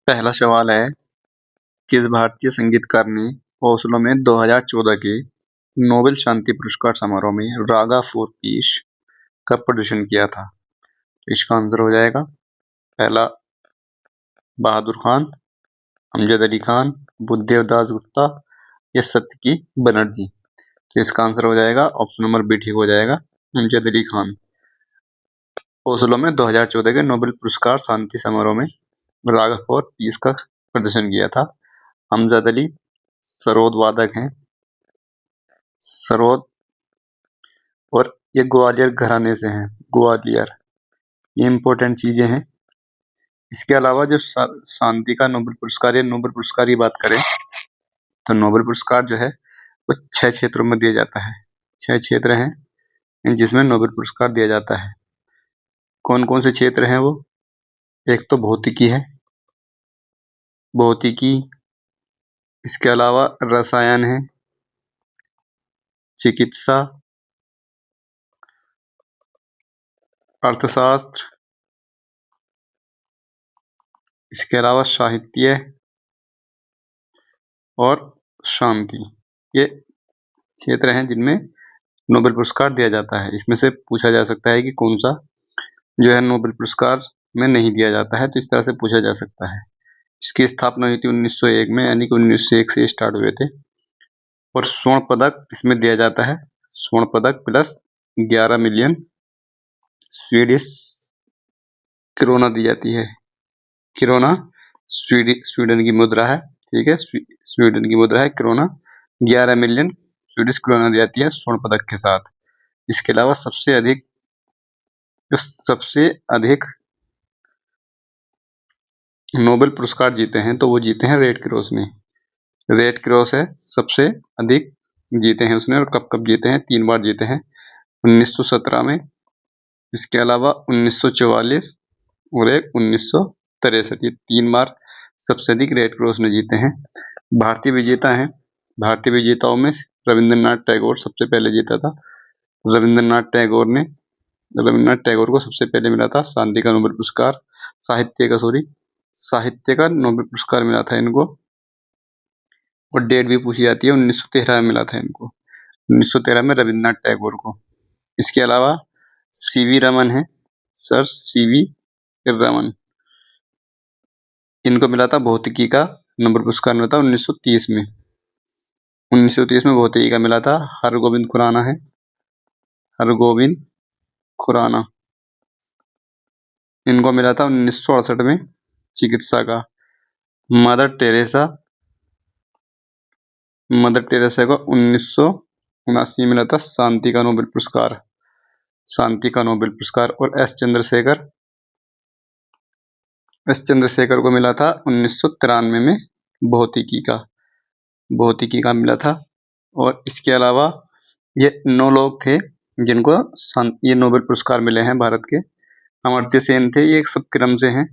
पहला सवाल है, किस भारतीय संगीतकार ने ओस्लो में 2014 के नोबेल शांति पुरस्कार समारोह में रागा फॉर पीस का प्रदर्शन किया था? तो इसका आंसर हो जाएगा पहला बहादुर खान, अमजद अली खान, बुद्धदेव दास गुप्ता या सत्यकी बनर्जी। तो इसका आंसर हो जाएगा ऑप्शन नंबर बी ठीक हो जाएगा, अमजद अली खान। ओस्लो में 2014 के नोबेल पुरस्कार शांति समारोह में रागा फॉर पीस का प्रदर्शन किया था। अमजद अली सरोद वादक हैं, सरोद, और ये ग्वालियर घराने से हैं, ग्वालियर। ये इंपॉर्टेंट चीजें हैं। इसके अलावा जो शांति का नोबेल पुरस्कार या नोबेल पुरस्कार की बात करें तो नोबेल पुरस्कार जो है वो 6 क्षेत्रों में दिया जाता है। 6 क्षेत्र हैं जिसमें नोबेल पुरस्कार दिया जाता है। कौन कौन से क्षेत्र हैं वो? एक तो भौतिकी है, भौतिकी। इसके अलावा रसायन है, चिकित्सा, अर्थशास्त्र, इसके अलावा साहित्य और शांति। ये क्षेत्र हैं जिनमें नोबेल पुरस्कार दिया जाता है। इसमें से पूछा जा सकता है कि कौन सा जो है नोबेल पुरस्कार में नहीं दिया जाता है, तो इस तरह से पूछा जा सकता है। इसकी स्थापना हुई थी 1901 में, यानी कि 1901 से स्टार्ट हुए थे। और स्वर्ण पदक इसमें दिया जाता है, स्वर्ण पदक प्लस 11 मिलियन स्वीडिश क्रोना दी जाती है। क्रोना स्वीडन की मुद्रा है, ठीक है, स्वीडन की मुद्रा है क्रोना। 11 मिलियन स्वीडिश क्रोना दी जाती है स्वर्ण पदक के साथ। इसके अलावा सबसे अधिक नोबेल पुरस्कार जीते हैं तो वो जीते हैं रेड क्रॉस ने। रेड क्रॉस है सबसे अधिक जीते हैं उसने। और कब कब जीते हैं? 3 बार जीते हैं, 1917 में, इसके अलावा 1944 और एक 1963। ये 3 बार सबसे अधिक रेड क्रॉस ने जीते हैं। भारतीय विजेता हैं, भारतीय विजेताओं में रविंद्रनाथ टैगोर सबसे पहले जीता था। रविंद्रनाथ टैगोर को सबसे पहले मिला था शांति का नोबेल पुरस्कार, साहित्य का नोबेल पुरस्कार मिला था इनको। और डेट भी पूछी जाती है, 1913 में मिला था इनको, 1913 में रविंद्रनाथ टैगोर को। इसके अलावा सीवी रमन है, सर सीवी रमन, इनको मिला था भौतिकी का नोबेल पुरस्कार मिला था 1930 में। 1930 में भौतिकी का मिला था। हरगोविंद खुराना है, हरगोविंद खुराना, इनको मिला था 1968 में चिकित्सा का। मदर टेरेसा को 1979 में मिला था शांति का नोबेल पुरस्कार, शांति का नोबेल पुरस्कार। और एस चंद्रशेखर को मिला था 1993 में भौतिकी का मिला था। और इसके अलावा ये 9 लोग थे जिनको ये नोबेल पुरस्कार मिले हैं भारत के। अमर्त्य सेन थे, ये सब क्रम से हैं।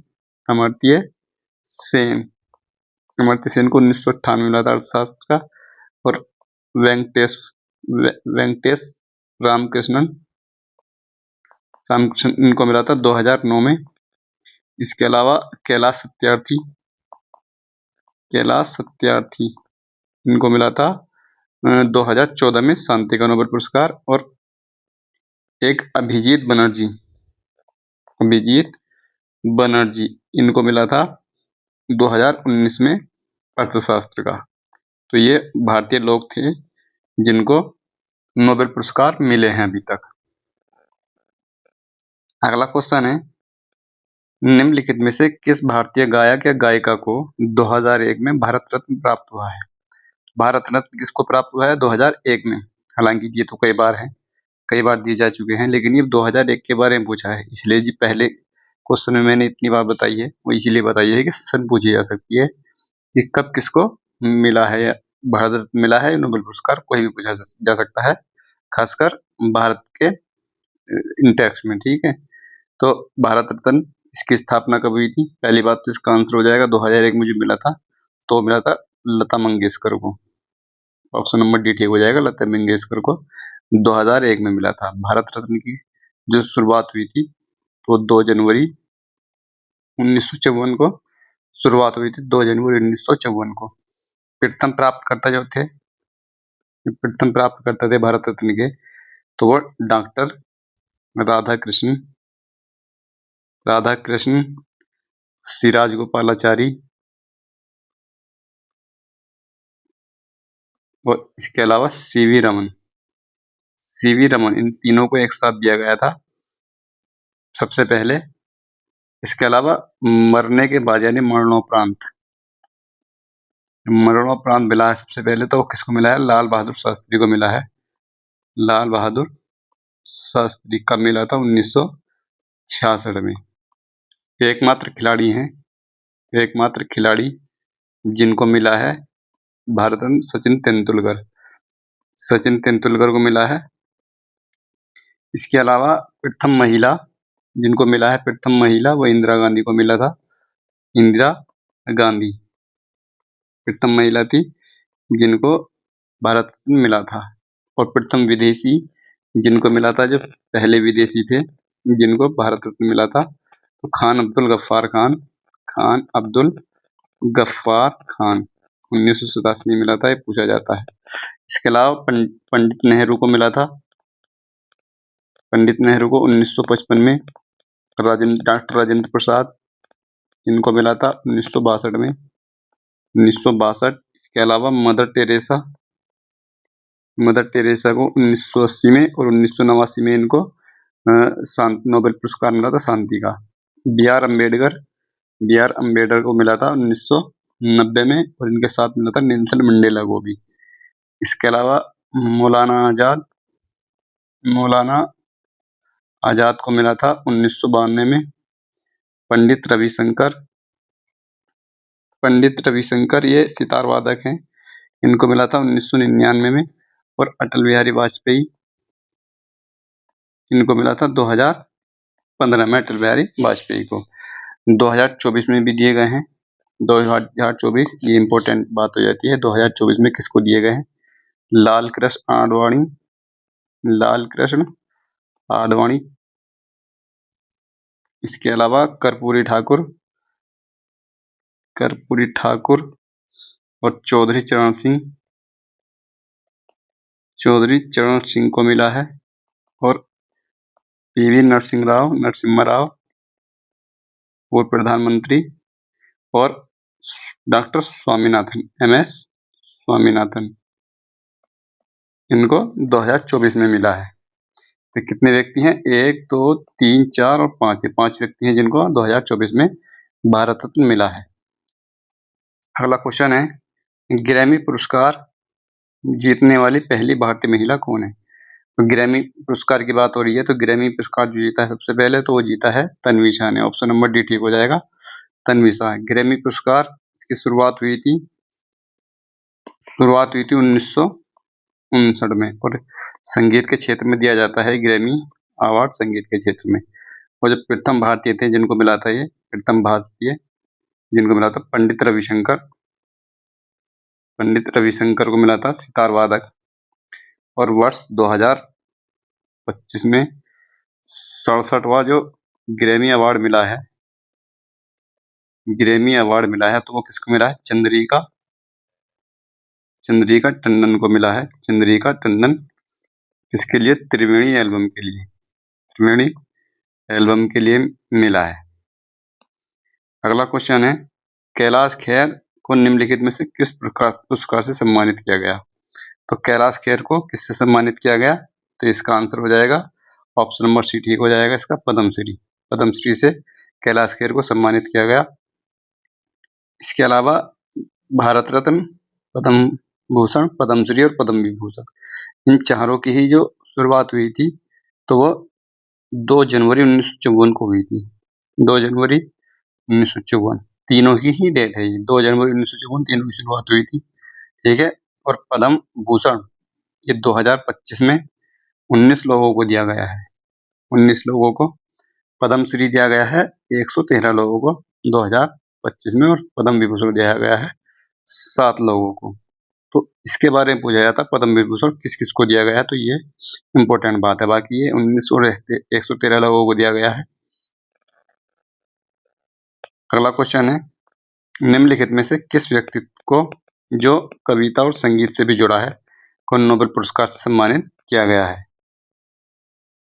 अमर्त्य सेन को 1998 मिला था अर्थशास्त्र का। और वेंकटेश रामकृष्णन इनको मिला था 2009 में। इसके अलावा कैलाश सत्यार्थी इनको मिला था 2014 में शांति का नोबेल पुरस्कार। और एक अभिजीत बनर्जी इनको मिला था 2019 में अर्थशास्त्र का। तो ये भारतीय लोग थे जिनको नोबेल पुरस्कार मिले हैं अभी तक। अगला क्वेश्चन है, निम्नलिखित में से किस भारतीय गायक या गायिका को 2001 में भारत रत्न प्राप्त हुआ है? भारत रत्न किसको प्राप्त हुआ है 2001 में? हालांकि ये तो कई बार दिए जा चुके हैं, लेकिन ये 2001 के बारे में पूछा है, इसलिए जी पहले क्वेश्चन में मैंने इतनी बार बताई है, वो इसीलिए बताई है कि सन पूछी जा सकती है कि कब किसको मिला है भारत रत्न मिला है। नोबेल पुरस्कार कोई भी पूछा जा सकता है, खासकर भारत के इंटेक्स में, ठीक है। तो भारत रत्न इसकी स्थापना कब हुई थी? पहली बात तो इसका आंसर हो जाएगा 2001 में जो मिला था, तो मिला था लता मंगेशकर को। ऑप्शन नंबर डी ठीक हो जाएगा, लता मंगेशकर को 2001 में मिला था। भारत रत्न की जो शुरुआत हुई थी वो 2 जनवरी 1954 को शुरुआत हुई थी 2 जनवरी 1954 को। प्रथम प्राप्तकर्ता जो थे, प्रथम प्राप्तकर्ता थे भारत रत्न के, तो वो डॉक्टर राधाकृष्ण सिराज गोपालाचारी और इसके अलावा सीवी रमन, इन तीनों को एक साथ दिया गया था सबसे पहले। इसके अलावा मरने के बाद यानी मरणोपरांत मिला है सबसे पहले, तो किसको मिला है? लाल बहादुर शास्त्री को मिला है। लाल बहादुर शास्त्री कब मिला था? 1966 में। एकमात्र खिलाड़ी जिनको मिला है भारत रत्न सचिन तेंदुलकर को मिला है। इसके अलावा प्रथम महिला जिनको मिला है, प्रथम महिला वो इंदिरा गांधी को मिला था। इंदिरा गांधी प्रथम महिला थी जिनको भारत रत्न मिला था। और प्रथम विदेशी जिनको मिला था, जो पहले विदेशी थे जिनको भारत रत्न मिला था, तो खान अब्दुल गफ्फार खान 1987 में मिला था, ये पूछा जाता है। इसके अलावा पंडित नेहरू को मिला था। पंडित नेहरू को 1955 में। डॉक्टर राजेंद्र प्रसाद इनको मिला था 1962 में, 1962। इसके अलावा मदर टेरेसा को 1980 में और 1989 में इनको नोबेल पुरस्कार मिला था शांति का। बी आर अम्बेडकर को मिला था 1990 में और इनके साथ मिला था नेल्सन मंडेला को भी। इसके अलावा मौलाना आजाद को मिला था 1992 में। पंडित रविशंकर ये सितार वादक हैं, इनको मिला था 1999 में। और अटल बिहारी वाजपेयी इनको मिला था 2015 में, अटल बिहारी वाजपेयी को। 2024 में भी दिए गए हैं। 2024 ये इंपॉर्टेंट बात हो जाती है। 2024 में किसको दिए गए हैं? लाल कृष्ण आडवाणी। इसके अलावा कर्पूरी ठाकुर और चौधरी चरण सिंह को मिला है। और पीवी नरसिम्हा राव पूर्व प्रधानमंत्री और डॉक्टर MS स्वामीनाथन इनको 2024 में मिला है। तो कितने व्यक्ति हैं? 1 2 3 4 और 5, 5 व्यक्ति हैं जिनको 2024 में भारत रत्न मिला है। अगला क्वेश्चन है, ग्रैमी पुरस्कार जीतने वाली पहली भारतीय महिला कौन है? तो ग्रैमी पुरस्कार की बात हो रही है, तो ग्रैमी पुरस्कार जो जीता है सबसे पहले, तो वो जीता है तन्वी शाह ने। ऑप्शन नंबर डी ठीक हो जाएगा, तन्वी शाह। ग्रैमी पुरस्कार की शुरुआत हुई थी 1959 में और संगीत के क्षेत्र में दिया जाता है ग्रैमी अवार्ड, संगीत के क्षेत्र में। और जो प्रथम भारतीय थे जिनको मिला था, ये प्रथम भारतीय जिनको मिला था पंडित रविशंकर को मिला था, सितार वादक। और वर्ष 2025 में 67वां जो ग्रैमी अवार्ड मिला है, तो वो किसको मिला है? चंद्रिका टंडन को मिला है। चंद्रिका टंडन किसके लिए? त्रिवेणी एल्बम के लिए मिला है। अगला क्वेश्चन है, कैलाश खेर को निम्नलिखित में से किस पुरस्कार से सम्मानित किया गया? तो कैलाश खेर को किससे सम्मानित किया गया? तो इसका आंसर हो जाएगा ऑप्शन नंबर सी ठीक हो जाएगा इसका, पद्मश्री से कैलाश खेर को सम्मानित किया गया। इसके अलावा भारत रत्न, पद्म भूषण, पद्मश्री और पद्म विभूषण, इन चारों की ही जो शुरुआत हुई थी, तो वो 2 जनवरी 1954 को हुई थी। 2 जनवरी 1954 तीनों की ही डेट है ये। 2 जनवरी 1954 तीनों की शुरुआत हुई थी, ठीक है। और पद्म भूषण ये 2025 में 19 लोगों को दिया गया है। 19 लोगों को पद्मश्री दिया गया है, 113 लोगों को 2025 में। और पद्म विभूषण दिया गया है 7 लोगों को। तो इसके बारे में पूछा जाता है पद्म विभूषण किस किस को दिया गया है, तो ये इंपॉर्टेंट बात है। बाकी ये 19 और 113 लोगों को दिया गया है। अगला क्वेश्चन है, निम्नलिखित में से किस व्यक्ति को, जो कविता और संगीत से भी जुड़ा है, को नोबेल पुरस्कार से सम्मानित किया गया है?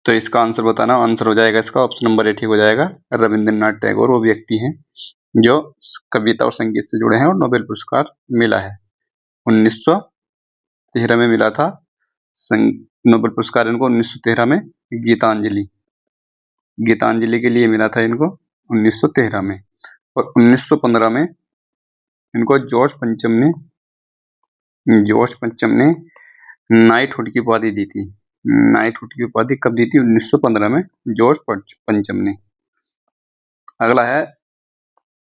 तो इसका आंसर बताना। आंसर हो जाएगा इसका ऑप्शन नंबर ए ठीक हो जाएगा। रविंद्रनाथ टैगोर वो व्यक्ति हैं जो कविता और संगीत से जुड़े हैं और नोबेल पुरस्कार मिला है। 1913 में मिला था नोबेल पुरस्कार इनको। 1913 में गीतांजलि के लिए मिला था इनको 1913 में। और 1915 में इनको जॉर्ज पंचम ने नाइटहुड की उपाधि दी थी। नाइटहुड की उपाधि कब दी थी? 1915 में जॉर्ज पंचम ने। अगला है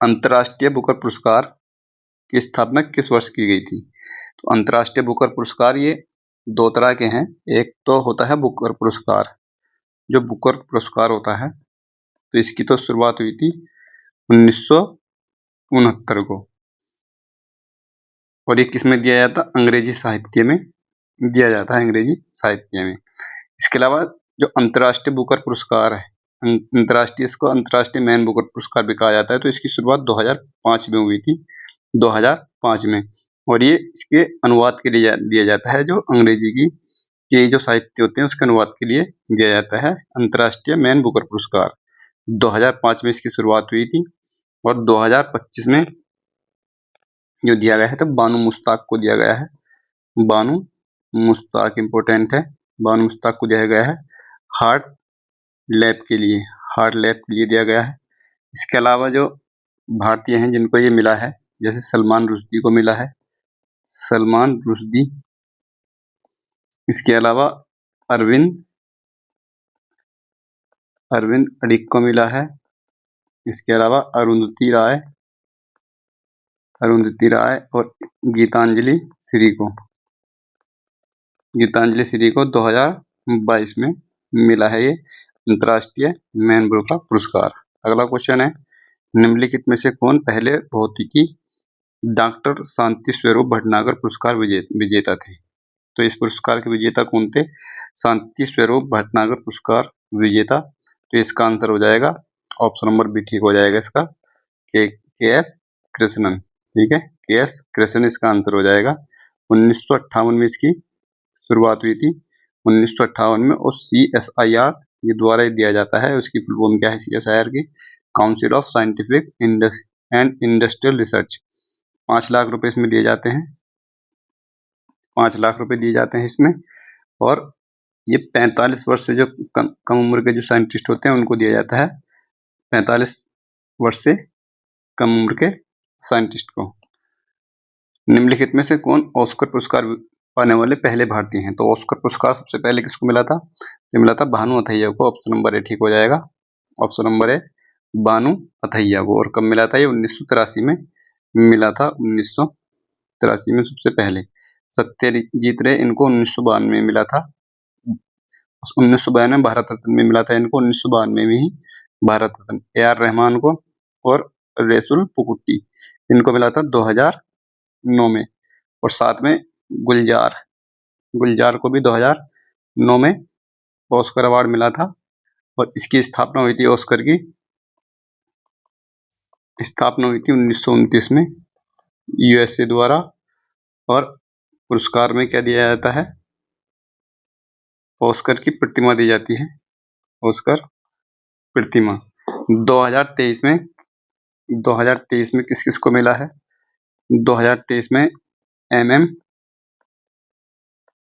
अंतर्राष्ट्रीय बुकर पुरस्कार की स्थापना किस वर्ष की गई थी? तो अंतर्राष्ट्रीय बुकर पुरस्कार ये दो तरह के हैं। एक तो होता है बुकर पुरस्कार। जो बुकर पुरस्कार होता है तो इसकी तो शुरुआत हुई थी 1969 को, और ये किसमें दिया जाता? अंग्रेजी साहित्य में दिया जाता है, अंग्रेजी साहित्य में। इसके अलावा जो अंतर्राष्ट्रीय बुकर पुरस्कार है, इसको अंतर्राष्ट्रीय मैन बुकर पुरस्कार भी कहा जाता है। तो इसकी शुरुआत 2005 में हुई थी, 2005 में। और ये इसके अनुवाद के लिए दिया जाता है, जो अंग्रेजी के जो साहित्य होते हैं उसके अनुवाद के लिए दिया जाता है अंतर्राष्ट्रीय मैन बुकर पुरस्कार। 2005 में इसकी शुरुआत हुई थी और 2025 में जो दिया गया है तो बानू मुश्ताक को दिया गया है। बानू मुश्ताक इम्पोर्टेंट है। बानू मुश्ताक को दिया गया है हार्ट लैब के लिए दिया गया है। इसके अलावा जो भारतीय हैं जिनको ये मिला है, जैसे सलमान रुश्दी को मिला है, सलमान रुश्दी। इसके अलावा अरविंद अडिग को मिला है। इसके अलावा अरुंधति राय और गीतांजलि श्री को 2022 में मिला है ये अंतर्राष्ट्रीय मैन बुकर पुरस्कार। अगला क्वेश्चन है, निम्नलिखित में से कौन पहले भौतिकी डॉक्टर शांति स्वरूप भटनागर पुरस्कार विजेता थे? तो इस पुरस्कार के विजेता कौन थे? शांति स्वरूप भटनागर पुरस्कार विजेता। तो इसका आंसर हो जाएगा ऑप्शन नंबर बी ठीक हो जाएगा इसका, के एस कृष्णन। ठीक है, के एस कृष्णन इसका आंसर हो जाएगा। 1958 में इसकी शुरुआत हुई थी, 1958 में। और CSIR ये द्वारा दिया जाता है। उसकी फुल फॉर्म क्या है CSIR की? Council of scientific and industrial research. 5 lakh रुपए इसमें दिए जाते हैं, 5 लाख रुपए दिए जाते हैं इसमें। और ये 45 वर्ष से जो कम उम्र के जो साइंटिस्ट होते हैं उनको दिया जाता है, 45 वर्ष से कम उम्र के साइंटिस्ट को। निम्नलिखित में से कौन ऑस्कर पुरस्कार पाने वाले पहले भारतीय हैं? तो ऑस्कर पुरस्कार सबसे पहले किसको मिला था? तो मिला था भानु अथैया को। ऑप्शन नंबर ए ठीक हो जाएगा। Option number A Bhanu Athaiya को। और कब मिला था ये? 1983 में मिला था। 1983 में सबसे पहले। सत्यजीत रे इनको 1992 में मिला था। 1992 में भारत रत्न में मिला था इनको। 1992 में ही भारत रत्न। AR रहमान को और रेसुल पुकुट्टी इनको मिला था 2009 में। और साथ में गुलजार को भी 2009 में ऑस्कर अवार्ड मिला था। और इसकी स्थापना हुई थी, ऑस्कर की स्थापना हुई थी 1929 में USA द्वारा। और पुरस्कार में क्या दिया जाता है? ऑस्कर की प्रतिमा दी जाती है, ऑस्कर प्रतिमा। 2023 में किस किस को मिला है? 2023 में MM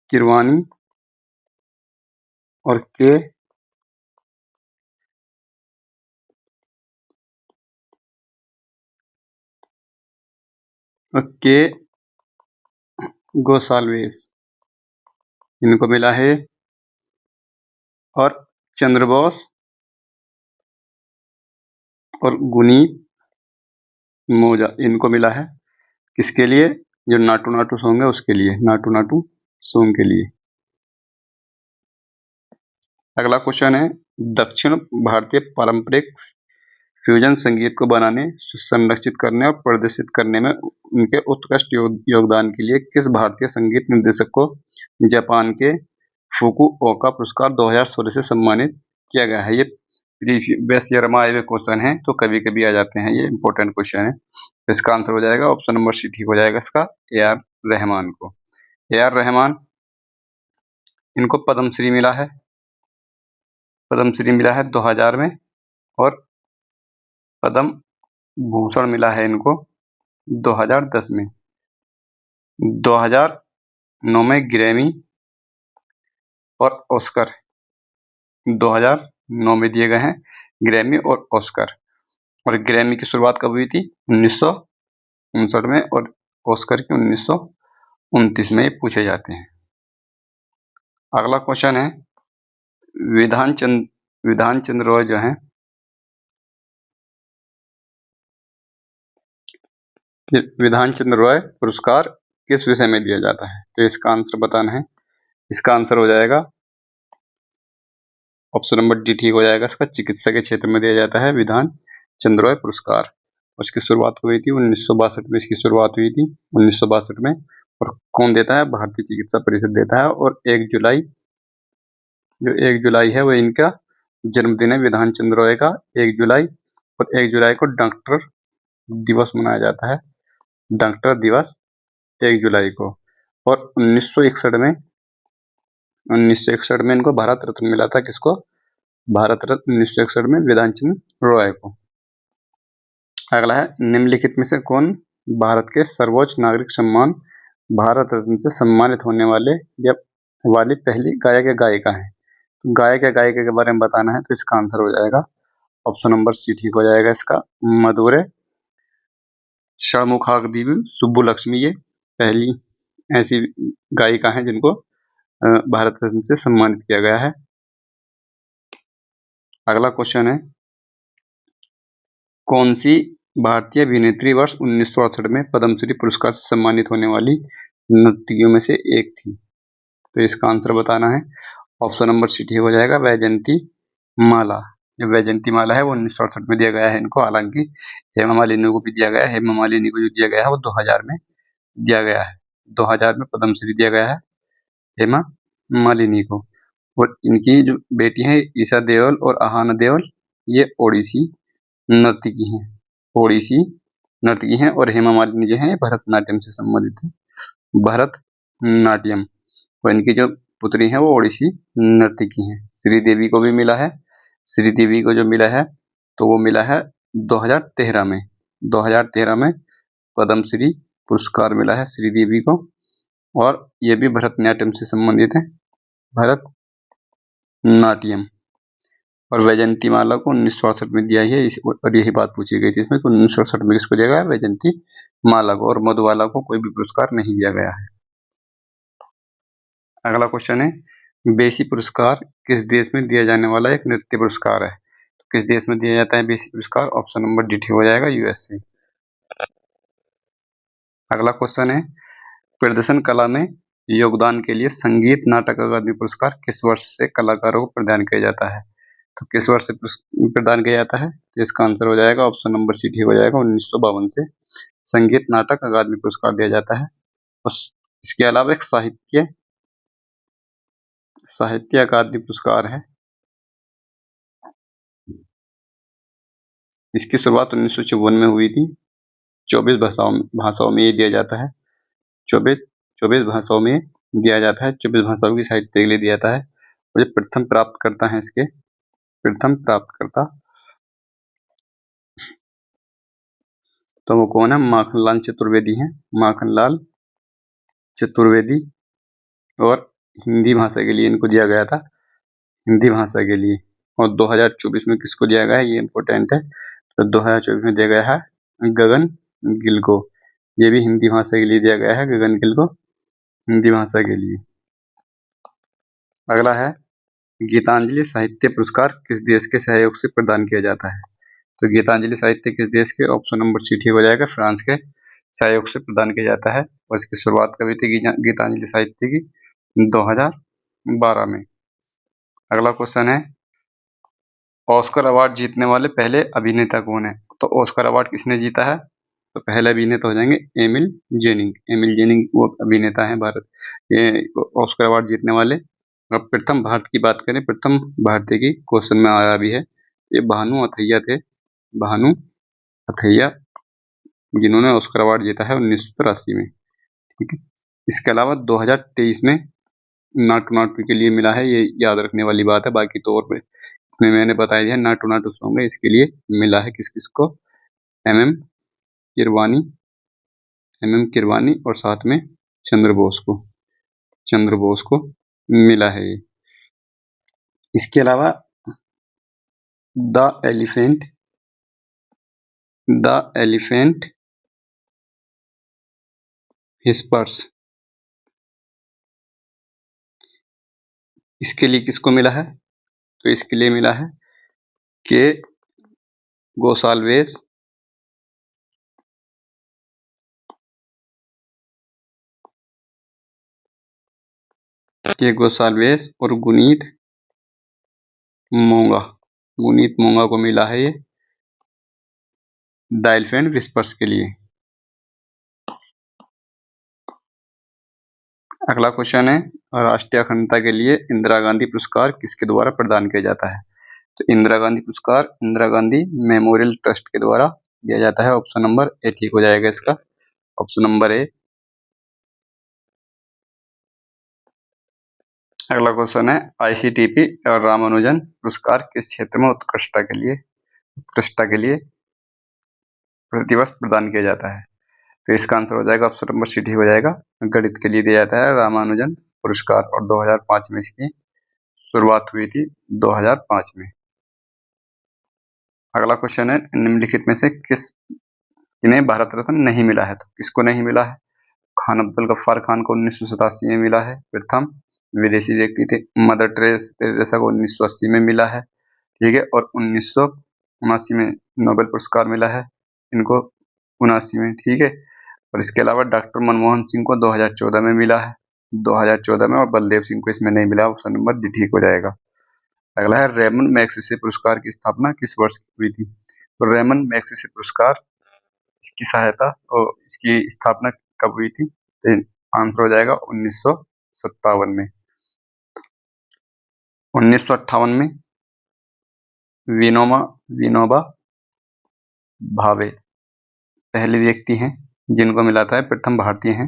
किरवानी और के गोसाल्विस इनको मिला है। और चंद्रबोस और गुनीत मोजा इनको मिला है। किसके लिए? जो नाटू नाटू सॉन्ग है उसके लिए, नाटू नाटू सॉन्ग के लिए। अगला क्वेश्चन है, दक्षिण भारतीय पारंपरिक फ्यूजन संगीत को बनाने, संरक्षित करने और प्रदर्शित करने में उनके उत्कृष्ट योगदान के लिए किस भारतीय संगीत निर्देशक को जापान के फुकुओका पुरस्कार 2016 से सम्मानित किया गया है? ये प्रीवियस ईयर में आए हुए क्वेश्चन हैं तो कभी कभी आ जाते हैं, ये इंपॉर्टेंट क्वेश्चन है। तो इसका आंसर हो जाएगा ऑप्शन नंबर सी ठीक हो जाएगा इसका, ए आर रहमान को। ए आर रहमान, इनको पद्मश्री मिला है, पद्मश्री मिला है 2000 में, और पद्म भूषण मिला है इनको 2010 में। 2009 में ग्रैमी और ऑस्कर 2009 में दिए गए हैं, ग्रैमी और ऑस्कर। और ग्रैमी की शुरुआत कब हुई थी? 1959 में, और ऑस्कर की 1929 में पूछे जाते हैं। अगला क्वेश्चन है, विधान चंद्र रॉय जो है, विधान चंद्र रॉय पुरस्कार किस विषय में दिया जाता है? तो इसका आंसर बताना है। इसका आंसर हो जाएगा ऑप्शन नंबर डी ठीक हो जाएगा इसका, चिकित्सा के क्षेत्र में दिया जाता है विधान चंद्र रॉय पुरस्कार। उसकी शुरुआत हुई थी 1962 में, इसकी शुरुआत हुई थी 1962 में। और कौन देता है? भारतीय चिकित्सा परिषद देता है। और 1 जुलाई, जो 1 जुलाई है वो इनका जन्मदिन है विधान चंद्र रॉय का, 1 जुलाई। और 1 जुलाई को डॉक्टर दिवस मनाया जाता है, डॉक्टर दिवस 1 जुलाई को। और 1961 में इनको भारत रत्न मिला था। किसको? भारत रत्न 1961 में विधान चंद्र रॉय को। अगला है, निम्नलिखित में से कौन भारत के सर्वोच्च नागरिक सम्मान भारत रत्न से सम्मानित होने वाली पहली गायक या गायिका है? गायक या गायिका के बारे में बताना है, तो इसका आंसर हो जाएगा ऑप्शन नंबर सी ठीक हो जाएगा इसका, मधुरे षणमुखादेवी सुब्बुलक्ष्मी, ये पहली ऐसी गायिका हैं जिनको भारत रत्न से सम्मानित किया गया है। अगला क्वेश्चन है, कौन सी भारतीय अभिनेत्री वर्ष 1968 में पद्मश्री पुरस्कार से सम्मानित होने वाली नर्तकियों में से एक थी? तो इसका आंसर बताना है। ऑप्शन नंबर सी ठीक हो जाएगा, वैजयंती माला। जो वैजयंती माला है वो 1968 में दिया गया है इनको। हालांकि हेमा मालिनी को भी दिया गया है, हेमा मालिनी को जो दिया गया है वो 2000 में दिया गया है, 2000 में पद्मश्री दिया गया है हेमा मालिनी को। और इनकी जो बेटी है ईशा देओल और आहाना देओल, ये ओडिसी नर्तकी हैं, ओडिसी नर्तकी हैं। और हेमा मालिनी जो है भरतनाट्यम से संबंधित है, भरतनाट्यम। और इनकी जो पुत्री है वो ओडिसी नर्तकी हैं। श्रीदेवी को भी मिला है, श्रीदेवी को जो मिला है तो वो मिला है 2013 में, 2013 में पद्मश्री पुरस्कार मिला है श्रीदेवी को। और ये भी भरतनाट्यम से संबंधित है, भरतनाट्यम। और वैजयंती माला को 1968 में दिया है, और यही बात पूछी गई थी इसमें, तो 1968 में किसको दिया गया? वैजयंती माला को। और मधुबाला को कोई भी पुरस्कार नहीं दिया गया है। अगला क्वेश्चन है, बेसी पुरस्कार किस देश में दिया जाने वाला एक नृत्य पुरस्कार है? तो किस देश में दिया जाता है बेसी पुरस्कार? ऑप्शन नंबर डी ठीक हो जाएगा, यूएसए। अगला क्वेश्चन है, प्रदर्शन कला में योगदान के लिए संगीत नाटक अकादमी पुरस्कार किस वर्ष से कलाकारों को प्रदान किया जाता है? तो किस वर्ष से प्रदान किया जाता है? तो इसका आंसर हो जाएगा ऑप्शन नंबर सी ठीक हो जाएगा, 1952 से संगीत नाटक अकादमी पुरस्कार दिया जाता है। और इसके अलावा एक साहित्य अकादमी पुरस्कार है, इसकी शुरुआत 1954 में हुई थी। 24 भाषाओं में ये दिया जाता है, 24 भाषाओं में दिया जाता है, 24 भाषाओं की साहित्य के लिए दिया जाता है। और जो प्रथम प्राप्तकर्ता है इसके, प्रथम प्राप्तकर्ता तो वो कौन है? माखनलाल चतुर्वेदी हैं, माखनलाल चतुर्वेदी। और हिंदी भाषा के लिए इनको दिया गया था, हिंदी भाषा के लिए। और 2024 में किसको दिया गया है, ये इंपॉर्टेंट है। तो 2024 में दिया गया है गगन गिल को, ये भी हिंदी भाषा के लिए दिया गया है, गगन गिल को हिंदी भाषा के लिए। अगला है, गीतांजलि साहित्य पुरस्कार किस देश के सहयोग से प्रदान किया जाता है? तो गीतांजलि साहित्य किस देश के? ऑप्शन नंबर सी ठीक हो जाएगा, फ्रांस के सहयोग से प्रदान किया जाता है। और इसकी शुरुआत कभी थी गीतांजलि साहित्य की? 2012 में। अगला क्वेश्चन है, ऑस्कर अवार्ड जीतने वाले पहले अभिनेता कौन है? तो ऑस्कर अवार्ड किसने जीता है? तो पहले अभिनेता हो जाएंगे एमिल जेनिंग। एमिल जेनिंग वो अभिनेता है भारत ये ऑस्कर अवार्ड जीतने वाले। अब प्रथम भारत की बात करें, प्रथम भारतीय की क्वेश्चन में आया भी है, ये भानु अथैया थे, भानु अथैया, जिन्होंने ऑस्कर अवार्ड जीता है 1983 में। ठीक है, इसके अलावा 2023 में नाटू नाटू के लिए मिला है, ये याद रखने वाली बात है। बाकी तो और इसमें मैंने बताया दिया, नाटू नाटू सॉन्ग है, इसके लिए मिला है किस किस को, एम किरवानी, किरवानी और साथ में चंद्र बोस को मिला है ये। इसके अलावा द एलिफेंट हिस्पर्स, इसके लिए किसको मिला है, तो इसके लिए मिला है के गोसाल्वेस, और गुनीत मोंगा को मिला है ये द एलिफेंट विस्पर्स के लिए। अगला क्वेश्चन है, राष्ट्रीय अखंडता के लिए इंदिरा गांधी पुरस्कार किसके द्वारा प्रदान किया जाता है? तो इंदिरा गांधी पुरस्कार इंदिरा गांधी मेमोरियल ट्रस्ट के द्वारा दिया जाता है। ऑप्शन नंबर ए ठीक हो जाएगा इसका, ऑप्शन नंबर ए। अगला क्वेश्चन है, आईसीटीपी और रामानुजन पुरस्कार किस क्षेत्र में उत्कृष्टता के लिए प्रतिवर्ष प्रदान किया जाता है? तो इसका आंसर हो जाएगा ऑप्शन नंबर सी ठीक हो जाएगा, गणित के लिए दिया जाता है रामानुजन पुरस्कार, और 2005 में इसकी शुरुआत हुई थी, 2005 में। अगला क्वेश्चन है, निम्नलिखित में से किन्हें भारत रत्न नहीं मिला है? तो किसको नहीं मिला है? खान अब्दुल गफ्फार खान को 1987 में मिला है, प्रथम विदेशी व्यक्ति थे। मदर टेरेसा को 1980 में मिला है, ठीक है, और 1979 में नोबेल पुरस्कार मिला है इनको, 79 में, ठीक है। और इसके अलावा डॉक्टर मनमोहन सिंह को 2014 में मिला है, 2014 में, और बलदेव सिंह को इसमें नहीं मिला, ऑप्शन नंबर डी ठीक हो जाएगा। अगला है, रेमन मैग्सेसे पुरस्कार की स्थापना किस वर्ष हुई थी? तो रेमन मैग्सेसे पुरस्कार इसकी सहायता और इसकी स्थापना कब हुई थी? तो आंसर हो जाएगा 1957 में। 1958 में विनोबा भावे पहले व्यक्ति हैं जिनको मिला था, प्रथम भारतीय हैं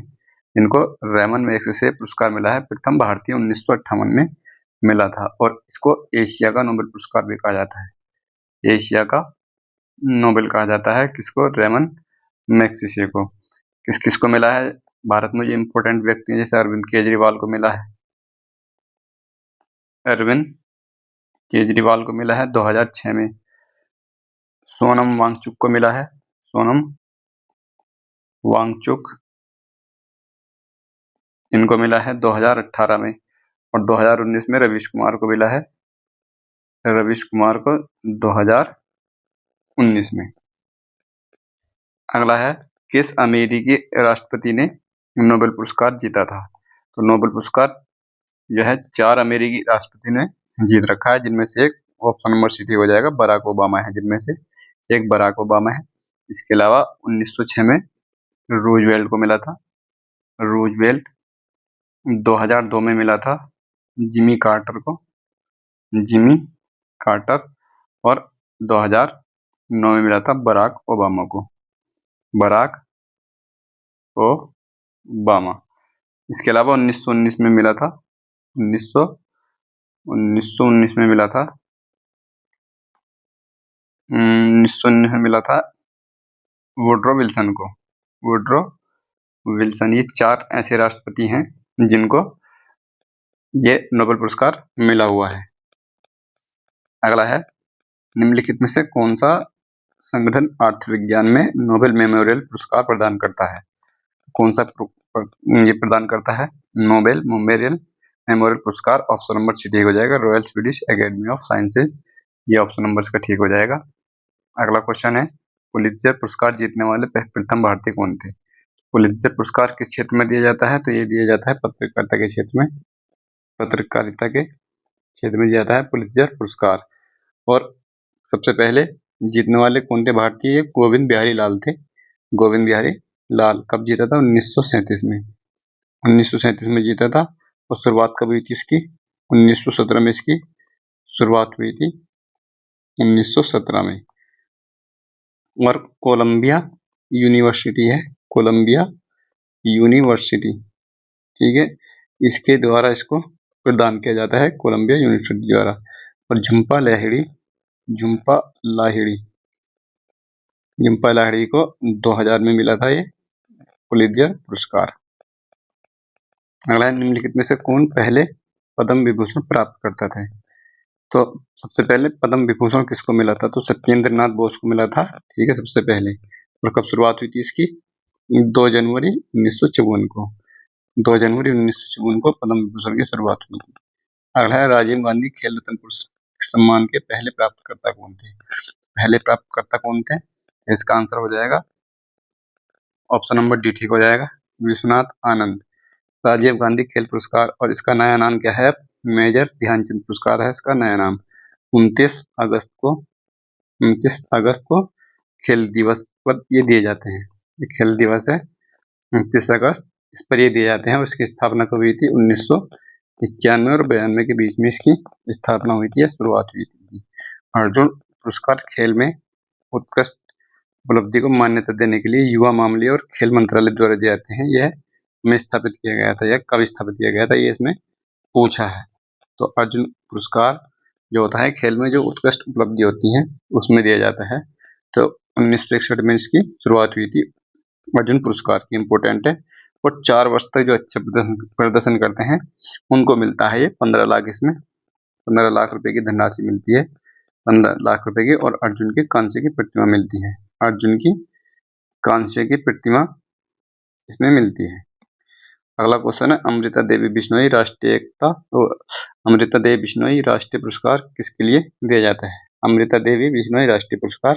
जिनको रेमन मैग्सेसे पुरस्कार मिला है, प्रथम भारतीय 1958 में मिला था। और इसको एशिया का नोबेल पुरस्कार भी कहा जाता है, एशिया का नोबेल कहा जाता है किसको? रेमन मैग्सेसे को। किस किस को मिला है भारत में? जो इंपोर्टेंट व्यक्ति हैं जैसे अरविंद केजरीवाल को मिला है, अरविंद केजरीवाल को मिला है 2006 में। सोनम वांगचुक को मिला है, सोनम वांगचुक इनको मिला है 2018 में। और 2019 में रवीश कुमार को मिला है, रवीश कुमार को 2019 में। अगला है, किस अमेरिकी राष्ट्रपति ने नोबेल पुरस्कार जीता था? तो नोबेल पुरस्कार जो है 4 अमेरिकी राष्ट्रपति ने जीत रखा है, जिनमें से एक ऑप्शन नंबर सी ठीक हो जाएगा, बराक ओबामा है, जिनमें से एक बराक ओबामा है। इसके अलावा 1906 में रूजवेल्ट को मिला था, रूजवेल्ट 2002 में मिला था जिमी कार्टर, और 2009 में मिला था बराक ओबामा को, बराक ओबामा। इसके अलावा 1919 में मिला था, 1919 में मिला था, 1919 में मिला था वुडरो विल्सन को, वुडरो विल्सन। ये 4 ऐसे राष्ट्रपति हैं जिनको ये नोबेल पुरस्कार मिला हुआ है। अगला है, निम्नलिखित में से कौन सा संगठन अर्थविज्ञान में नोबेल मेमोरियल पुरस्कार प्रदान करता है? कौन सा ये प्रदान करता है नोबेल मेमोरियल पुरस्कार? ऑप्शन नंबर सी ठीक हो जाएगा, royal Swedish academy of sciences, ये ऑप्शन नंबर इसका ठीक हो जाएगा। अगला क्वेश्चन है, पुलित्जर पुरस्कार जीतने वाले प्रथम भारतीय कौन थे? पुलित्जर पुरस्कार किस क्षेत्र में दिया जाता है? तो ये दिया जाता है पत्रकारिता के क्षेत्र में, पत्रकारिता के क्षेत्र में दिया जाता है पुलित्जर पुरस्कार। और सबसे पहले जीतने वाले कौन थे भारतीय? गोविंद बिहारी लाल थे, गोविंद बिहारी लाल। कब जीता था? 1937 में, 1937 में जीता था। और शुरुआत कब हुई थी इसकी? 1917 में इसकी शुरुआत हुई थी, 1917 में। और कोलंबिया यूनिवर्सिटी है, कोलंबिया यूनिवर्सिटी, ठीक है, इसके द्वारा इसको प्रदान किया जाता है, कोलंबिया यूनिवर्सिटी द्वारा। और झुम्पा लाहिड़ी को 2000 में मिला था ये पुलित्जर पुरस्कार। अगला है, निम्नलिखित में से कौन पहले पद्म विभूषण प्राप्त करता था? तो सबसे पहले पद्म विभूषण किसको मिला था? तो सत्येंद्र नाथ बोस को मिला था, ठीक है, सबसे पहले। और कब शुरुआत हुई थी इसकी? 2 जनवरी 1954 को, 2 जनवरी 1954 को पद्म विभूषण की शुरुआत हुई थी। अगला है, राजीव गांधी खेल रत्न सम्मान के पहले प्राप्तकर्ता कौन थे? पहले प्राप्तकर्ता कौन थे? इसका आंसर हो जाएगा ऑप्शन नंबर डी, ठीक हो जाएगा, विश्वनाथ आनंद। राजीव गांधी खेल पुरस्कार, और इसका नया नाम क्या है? मेजर ध्यानचंद पुरस्कार है इसका नया नाम। 29 अगस्त को खेल दिवस पर ये दिए जाते हैं, ये खेल दिवस है 29 अगस्त, इस पर ये दिए जाते हैं। और इसकी स्थापना कब हुई थी? 1991 और 92 के बीच में इसकी स्थापना हुई थी या शुरुआत हुई थी। अर्जुन पुरस्कार खेल में उत्कृष्ट उपलब्धि को मान्यता देने के लिए युवा मामले और खेल मंत्रालय द्वारा दिए जाते हैं। यह में स्थापित किया गया था, या कब स्थापित किया गया था, ये इसमें पूछा है। तो अर्जुन पुरस्कार जो होता है खेल में जो उत्कृष्ट उपलब्धि होती है उसमें दिया जाता है। तो 1961 में इसकी शुरुआत हुई थी अर्जुन पुरस्कार की, इंपोर्टेंट है। और 4 वर्ष तक जो अच्छा प्रदर्शन करते हैं उनको मिलता है ये 15 लाख, इसमें 15 लाख रुपए की धनराशि मिलती है, 15 लाख रुपए की। और अर्जुन की कांस्य की प्रतिमा मिलती है, अर्जुन की कांस्य की प्रतिमा इसमें मिलती है। अगला क्वेश्चन है, अमृता देवी बिश्नोई राष्ट्रीय एकता, तो अमृता देवी बिश्नोई राष्ट्रीय पुरस्कार किसके लिए दिया जाता है? अमृता देवी बिश्नोई राष्ट्रीय पुरस्कार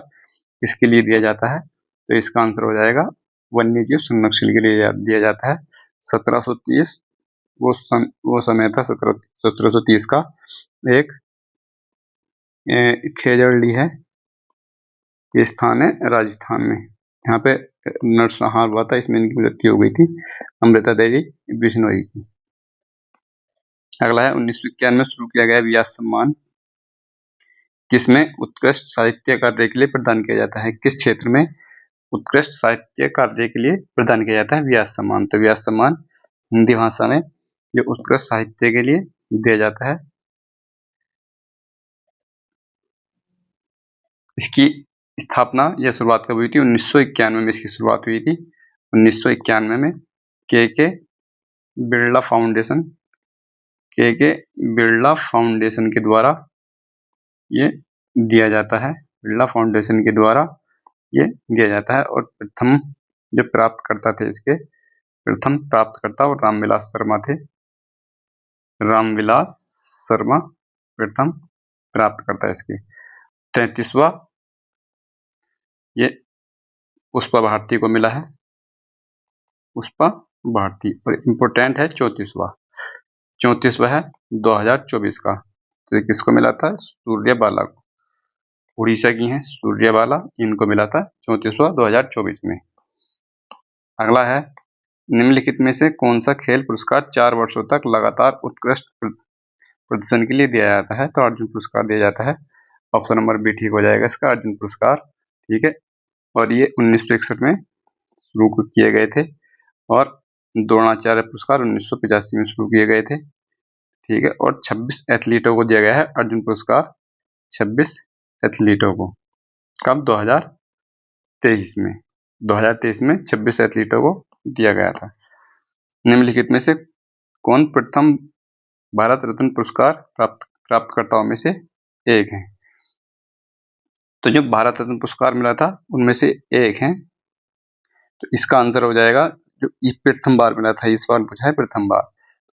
किसके लिए दिया जाता है? तो इसका आंसर हो जाएगा वन्य जीव संरक्षण के लिए दिया जाता है। 1730 वो समय था, 1730 का। एक खेजड़ली है, ये स्थान है राजस्थान में, यहाँ पे नरसंहार हुआ था, इसमें इनकी मृत्यु हो गई थी, अमृता देवी बिश्नोई की। अगला है, 1991 में शुरू किया गया व्यास सम्मान किसमें उत्कृष्ट साहित्य कार्य के लिए प्रदान किया जाता है? किस क्षेत्र में उत्कृष्ट साहित्य कार्य के लिए प्रदान किया जाता है व्यास सम्मान? तो व्यास सम्मान हिंदी भाषा में जो उत्कृष्ट साहित्य के लिए दिया जाता है, इसकी स्थापना या शुरुआत कब हुई थी? 1991 में इसकी शुरुआत हुई थी। 1991 में के बिरला फाउंडेशन के द्वारा ये दिया जाता है, बिरला फाउंडेशन के द्वारा ये दिया जाता है। और प्रथम जो प्राप्तकर्ता थे इसके, प्रथम प्राप्तकर्ता और रामविलास शर्मा थे, रामविलास शर्मा प्रथम प्राप्तकर्ता इसके। 33वां ये पुष्पा भारती को मिला है, पुष्पा भारती। और इम्पोर्टेंट है 34वां है 2024 का, तो किसको मिला था? सूर्यबाला को, उड़ीसा की हैं सूर्यबाला, इनको मिला था 34वां 2024 में। अगला है, निम्नलिखित में से कौन सा खेल पुरस्कार 4 वर्षों तक लगातार उत्कृष्ट प्रदर्शन के लिए दिया जाता है? तो अर्जुन पुरस्कार दिया जाता है, ऑप्शन नंबर बी ठीक हो जाएगा इसका, अर्जुन पुरस्कार, ठीक है। और ये 1961 में शुरू किए गए थे, और द्रोणाचार्य पुरस्कार 1985 में शुरू किए गए थे, ठीक है। और 26 एथलीटों को दिया गया है अर्जुन पुरस्कार, 26 एथलीटों को, कब? 2023 में, 2023 में 26 एथलीटों को दिया गया था। निम्नलिखित में से कौन प्रथम भारत रत्न पुरस्कार प्राप्तकर्ताओं में से एक है? तो जो भारत रत्न पुरस्कार मिला था उनमें से एक है, तो इसका आंसर हो जाएगा जो प्रथम बार मिला था, इस सवाल पूछा है प्रथम बार।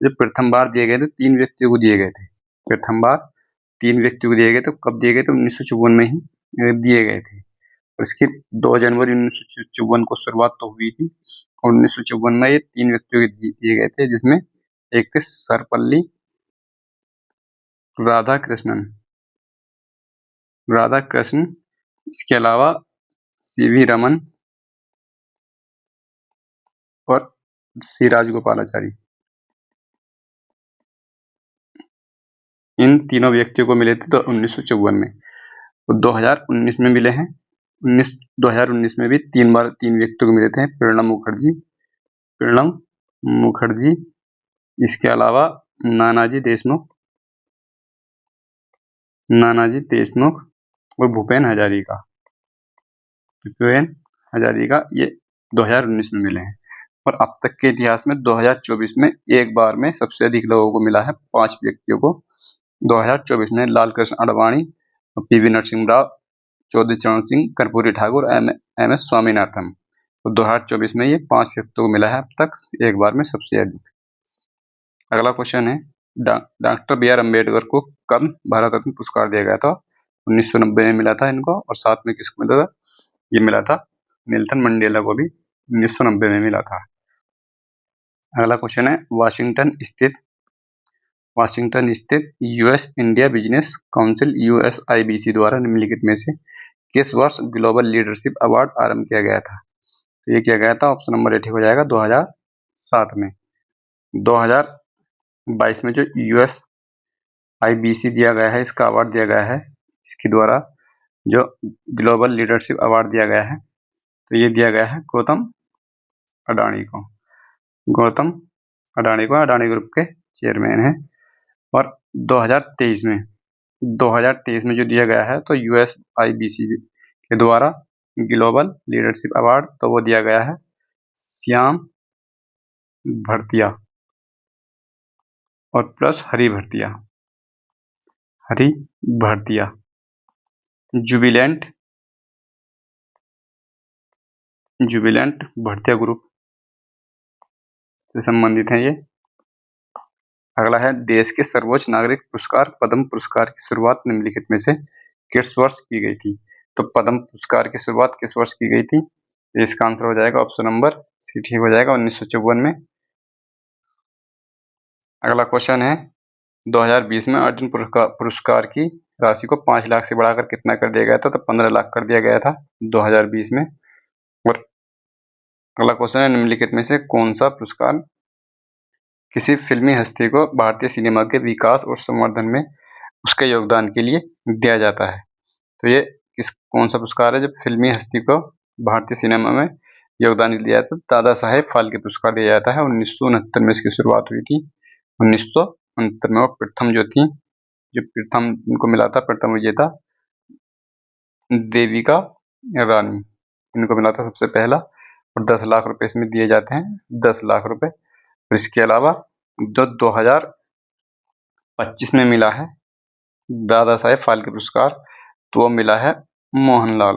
जो प्रथम बार दिए गए थे 3 व्यक्तियों को दिए गए थे, प्रथम बार 3 व्यक्तियों को दिए गए, तो कब दिए गए थे? 1954 में ही दिए गए थे। और इसकी 2 जनवरी 1954 को शुरुआत तो हुई थी, और 1954 में ये 3 व्यक्तियों को दिए गए थे, जिसमें एक थे सर्वपल्ली राधाकृष्णन, इसके अलावा सीवी रमन और सी राजगोपालाचारी, इन तीनों व्यक्तियों को मिले थे तो 1954 में। वो 2019 में मिले हैं। 2019 में भी 3 बार 3 व्यक्तियों को मिले थे, प्रणब मुखर्जी, इसके अलावा नानाजी देशमुख और भूपेन हजारिका, ये 2019 में मिले हैं। और अब तक के इतिहास में 2024 में एक बार में सबसे अधिक लोगों को मिला है, 5 व्यक्तियों को। 2024 में लाल कृष्ण आडवाणी, पीवी नरसिम्हा राव, चौधरी चरण सिंह, कर्पूरी ठाकुर, एम एस स्वामीनाथन। तो 2024 में ये 5 व्यक्तियों को मिला है अब तक एक बार में सबसे अधिक। अगला क्वेश्चन है, डॉक्टर बी आर अम्बेडकर को कब भारत रत्न पुरस्कार दिया गया था? 1990 में मिला था इनको, और साथ में किसको मिला था? ये मिला था नेल्सन मंडेला को भी 1990 में मिला था। अगला क्वेश्चन है, वाशिंगटन स्थित US India business council USIBC द्वारा निम्नलिखित में से किस वर्ष ग्लोबल लीडरशिप अवार्ड आरंभ किया गया था? तो ये किया गया था, ऑप्शन नंबर 8 हो जाएगा 2007 में। 2022 में जो USIBC दिया गया है, इसका अवार्ड दिया गया है, इसके द्वारा जो ग्लोबल लीडरशिप अवार्ड दिया गया है, तो ये दिया गया है गौतम अडानी को। अडानी ग्रुप के चेयरमैन है। और 2023 में जो दिया गया है, तो USIBC के द्वारा ग्लोबल लीडरशिप अवार्ड, तो वो दिया गया है श्याम भरतिया और प्लस हरी भरतिया जुबिलेंट भरतिया ग्रुप से संबंधित हैं ये। अगला है, देश के सर्वोच्च नागरिक पुरस्कार पद्म पुरस्कार की शुरुआत निम्नलिखित में से किस वर्ष की गई थी? तो पद्म पुरस्कार की शुरुआत किस वर्ष की गई थी? इसका आंसर हो जाएगा ऑप्शन नंबर सी, ठीक हो जाएगा, 1954 में। अगला क्वेश्चन है, 2020 में अर्जुन पुरस्कार की राशि को 5 लाख से बढ़ाकर कितना कर दिया गया था? तो 15 लाख कर दिया गया था 2020 में। और अगला क्वेश्चन है, निम्नलिखित में से कौन सा पुरस्कार किसी फिल्मी हस्ती को भारतीय सिनेमा के विकास और संवर्धन में उसके योगदान के लिए दिया जाता है? तो ये कौन सा पुरस्कार है जब फिल्मी हस्ती को भारतीय सिनेमा में योगदान दिया जाता है? दादा साहेब फाल्के पुरस्कार दिया जाता है। 1969 में इसकी शुरुआत हुई थी। 1969 में वो प्रथम इनको मिला था, प्रथम विजेता देविका रानी, इनको मिला था सबसे पहला। और 10 लाख रुपए इसमें दिए जाते हैं, 10 लाख रुपए। और इसके अलावा जो 2025 में मिला है दादा साहेब फाल्के पुरस्कार, तो वो मिला है मोहनलाल